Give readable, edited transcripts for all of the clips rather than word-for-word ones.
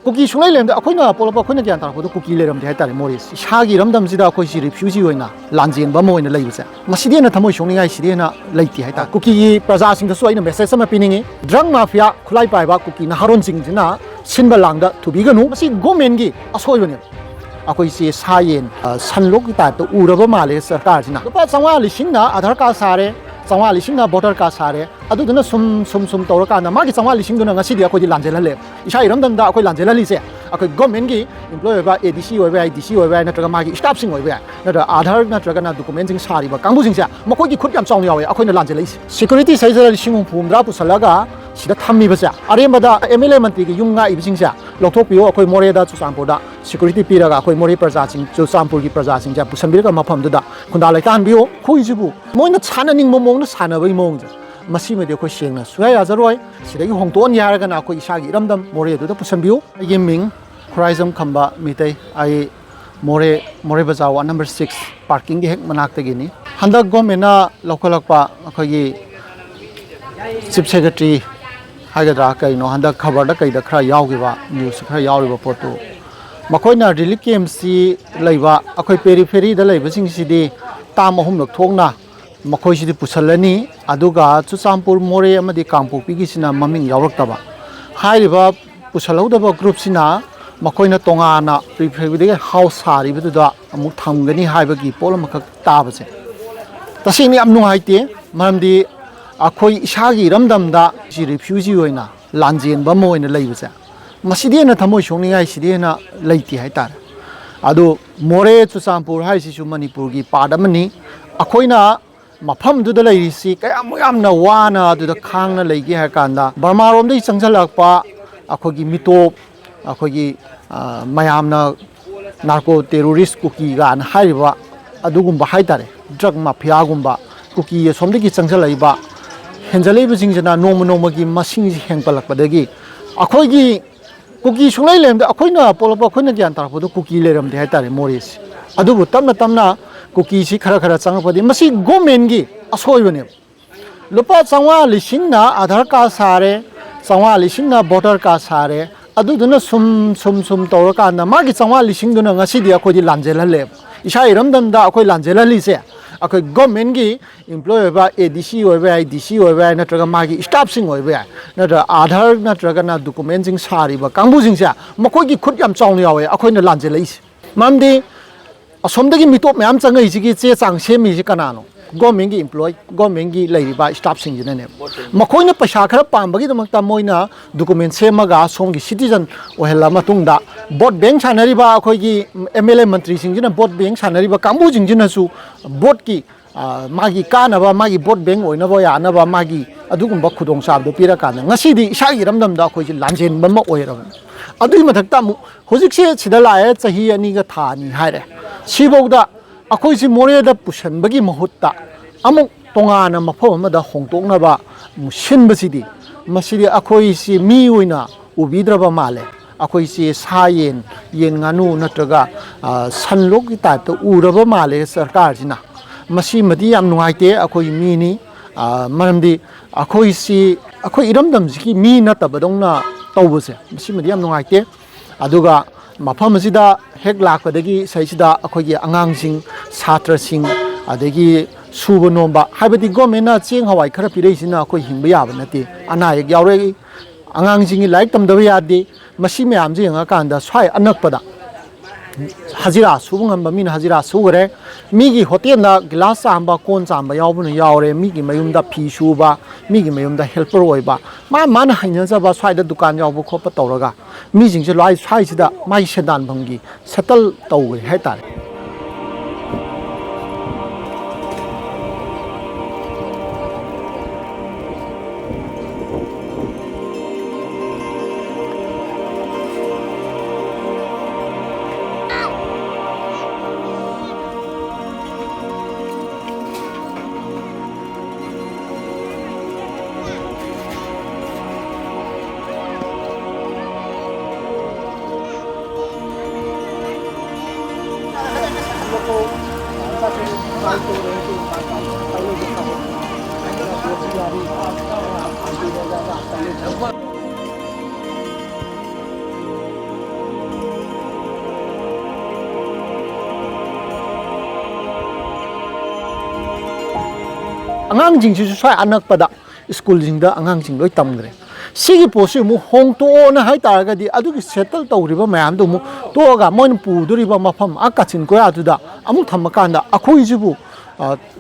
Kuki Leiramde, Akona, Polopakuna Ganta, Kuki Leiramde, Hatari Morris, Shagi Ramdam Zida, Koshi, Refugee, Lanjelaktuna, in the Leiriba. Masidina Tamo Shoni, Sidina, Lady Hata, Kuki, Prazasing the Soy, the Message of Pinning, Drunk Mafia, Kulai Paiba, Kuki, Naharon Singna, Simbalanga, to Biganu, Masi Gomengi, a soy. Ako si Sayen, Sanlok type, Uraba Malis, Tarjina. But someone Lishina, Adarka Sare, someone Lishina, Botarka Sare, Aduna Sum Toraka, the market someone Lishing City, Ako Lanjela. Ishairam than the Ako Lanjela Lise. Ako Gomengi, employed by ADC or DC or Natragamaki, stopping over. Not other Natragana documenting Sari, but Kambuzinga, Mokoki could come on your way, Ako Langelis. Security says Lishing Pumdrapu Salaga. Sida thammi basa arembada MLA mantri ki yunga ibsingsa lokthopio akoi Moreh da Champoda security piraga akoi Moreh praja sing Champur ki praja sing ja pusambirga mafam da khunda lai kan bio khoijibu moina chananing momong na sanabai mong masi me de ko sengna suya azaroi sidagi hongton yaraga na akoi isagi iramdam Moreh da pusambio ai ming Horizon Khamba Meetei ai Moreh bazaar 1 number 6 parking gi hek manak ta gini handa gomena lokalakpa akoi Chief Secretary Hagadra Kaino Handa Kavada Kaida Kra Yagiva, News Kra Yagiva Poto. Makoina relic KMC Laiva, Akoi Periphery, the Labasing City, Tamahum Tongna, Makoshi Pusalani, Aduga, Chusampur Moreh Amadi Kampu, Pigisina, Maming Yaroktaba. High River Pusalodaba Groupsina, Makoina Tongana, Prefecture House Hari, with the Mutangani Hibagi, Polamaka Tabase. Tasini Amno Haiti, Mamdi. Akoi Shagi Ramdamda, she refugee oina, Lanjin Bamo in the Labusa. Masidiana Tamo Shoni, Sidiana Lati Haitar. Ado Moreh to Sampur, Haishu Manipurgi, Paodamkhol, Akoina, Mapam to the lady sick, Amna Wana to the Konna Lake Hakanda, Barmarom de Changsilakpani, Akogi Mitop, Akogi Mayamna narco terrorist Kuki and Haiba, Adugumba Haitare, Drug Mapiagumba, Kuki, Somdiki Changsilakpani. Hanjalibasingna Nomagi Masing Hangpalakpadagi. Akoigi Kuki Leiramde, Akoina, Polopakuna Ganta, Kuki Leiramde Hatari Morris. Adubu Tamna, Kuki Sikara Sangapadi, Masi Gomengi, a soyunim. Lupa Sawa Lishina, Adarka Sare, Sawa Lishina, Botarka Sare, Aduduna Sum Toraka, and the market Sawa Lishinguna, Nasidi, Akodi Lanjela Leb. Ishairam than the Akoi Lanjela Lise. Ako gomengi employed by ADC or DC or Natragamaki stopping over not other Natragana documenting Sari, but Kambuzingsa, Makogi could come song away, according to Langelis. Mamdi, a Somdagi Mitop Mamsanga is Changsilakpani Canano. Gomengi employed, Gomengi leiriba stop singing in it. Makoina Pashakara Pambagi the Maktamoina, document Semaga, Songi citizen or Helamatunda, bot bank Chanariba, Kogi, MLA Mantri singing, bot bank Chanariba, Kambuzing Jinasu, Botki, Magi Kanava, Magi bot bank or Navoya, Nava Magi, Adugum Bakudong Sab, the Pirakana, Nasidi, Shagi Ramdam Dako, Lanjin, Bama Oiram. Adumatakamu, Hosik Sidala, Sahi and Nigatani, Hide. Siboda. Ako si Moreh da Pushan bagi mahutta amok tongana mafom da hongtokna ba mushin basidi masidi ako si miuina ubidraba male ako si sayen yen nganu natraga sanlok type to uraba male sarkar jina masi madi yam nuaite ako mini maramdi ako si ako iramdam ki mi natabadongna tawbase masi madi yam nuaite aduga Mafam asida hek lakpadagi saisida akogi angangsing satrasing adagi suba nomba haibadi gomena cheng hawai khara pireisina akoi hingba yaba nate ana hek yaure angangsing like tamdaba yade masi myam je nga kanda swai anakpada Hazira subungamba min hazira sugare migi hotel na glass amba kon chamba yawbuna yawre migi mayumda phi suba migi mayumda helper oiba man haina jaba swaida dukan yawbu khopa tawraga mi jingse lai swai sida mai sedan bhangi settle tawre haitare angangsingsisu swai anakpada school jingda angangsing loi tamgre sigi posi mu hongto na hai taragadi adugi settle tawriba mayam do mu toga moin puduriba mafam akachin ko aduda amu thamakanda akhoi jibu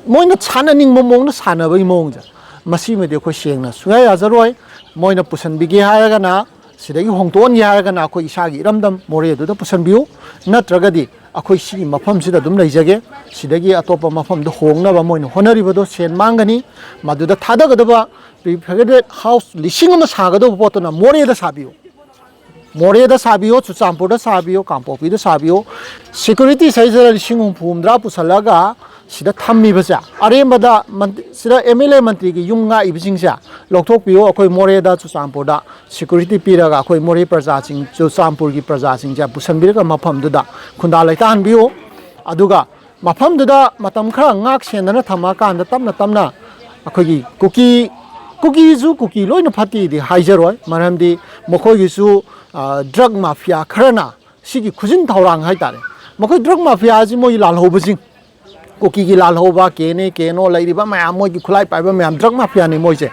moina chananing momong na sanabai mongja masi me de ko sengna suya yazaroi moina pusan bigi haraga na sidagi hongton yaraga na ko isagi iramdam more do pusan biu natragadi akhoi si mafam sida dum leijage sidagi atopa mafam do hongna ba moina honariba do sen mangani maduda thadagadaba prefigured house lishing ama sagado potona more da sabiu Moreh da sabiyo Chuchampur da sabiyo Kampopi da sabiyo security saizara lishing phumdra pusalaga sida thammi basa arembada sida MLA mantri gi yumnga ibjingsa lokthok piyo akoi Moreh da Chuchampur da security piraga akoi Moreh praja sing Chuchampur gi praja sing ja pusanbiraga mafam duda khunda laitan biyo aduga mafam duda matam khara ngak sendana thama kan da tamna akoi gi Kuki loina phati di haijaroi maramdi mokhoi gi su drug mafia kharana sigi khujin thawrang hai tare mokhoi drug mafia ji moi lal hobjing Kuki gi lal hoba keno leiriba mayam moi gi khulai paiba mayam drug mafia ni moise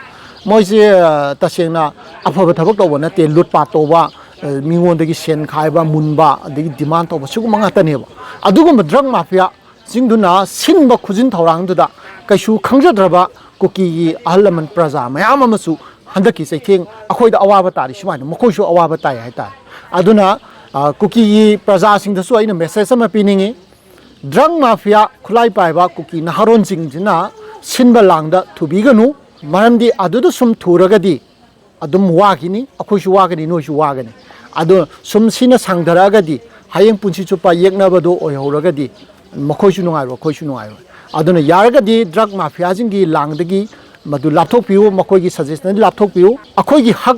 tasengna afaba thabak tawba na te lutpa toba mingon dagi sen khaiba munba dagi demand toba sugu manga taneba adugum drug mafia jingduna sinba khujin thawrang duda kaisu khangjadraba Kuki Alaman Praza mayam amasu handaki saitheng akhoida awaba tari sumaina mokhoisu awaba tai hai tar aduna Kuki Praza sing da su aina message ama piningi drug mafia khulai paiba Kuki naharon sing jina sinba langda thubiganu maramdi adudu sum thuragadi adum wagini akhoisu wagani noisu wagani adu sum sina sangdaragadi hayeng punchi chupa yeknabado oihoragadi mokhoisu nungai khoisu nungai aduna yaragadi drug mafia jingi langdagi madu lapthok piu makoi gi suggestion lapthok piu akhoi gi hak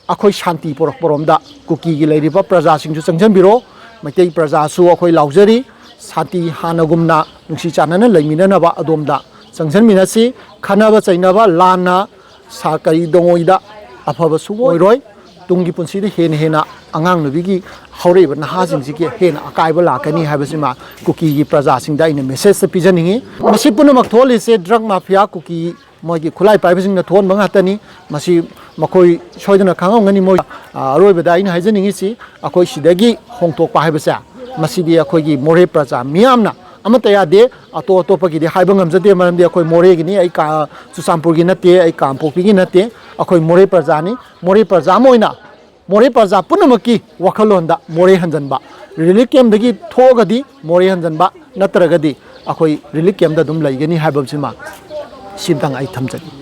akhoi shanti porak poromda Kuki gi leiriba praja sing ju changjan biro Meitei praja su akhoi laujari sati hanagumna nungsi chanana leimina ba adomda changjan minasi khanaba chainaba lana sakari dongoida afaba su oiroi tungi punsi de hena angang nubi gi haureba naha sing ji hena akaiba lakani habasima Kuki gi praja sing da ina message pijaningi masi punamak tholi se drug mafia Kuki mogi khulai paibasing na thon banga tani masi makoi soidana khangau ngani moi roibada ina haijaningi si akoi sidagi hongtok pa haibasa masi di akoi gi Moreh praja miamna amata ya de ato pagi de haiba ngamjade maramdi akoi Moreh gi ni ai ka Chuchampur gi nate ai Kampopi gi nate akoi Moreh praja ni Moreh praja moina Moreh praja punamaki wakhalonda Moreh hanjanba relic camp dagi thogadi Moreh hanjanba natragadi akoi relic camp da dum laigani haibamsima simtang ai thamjani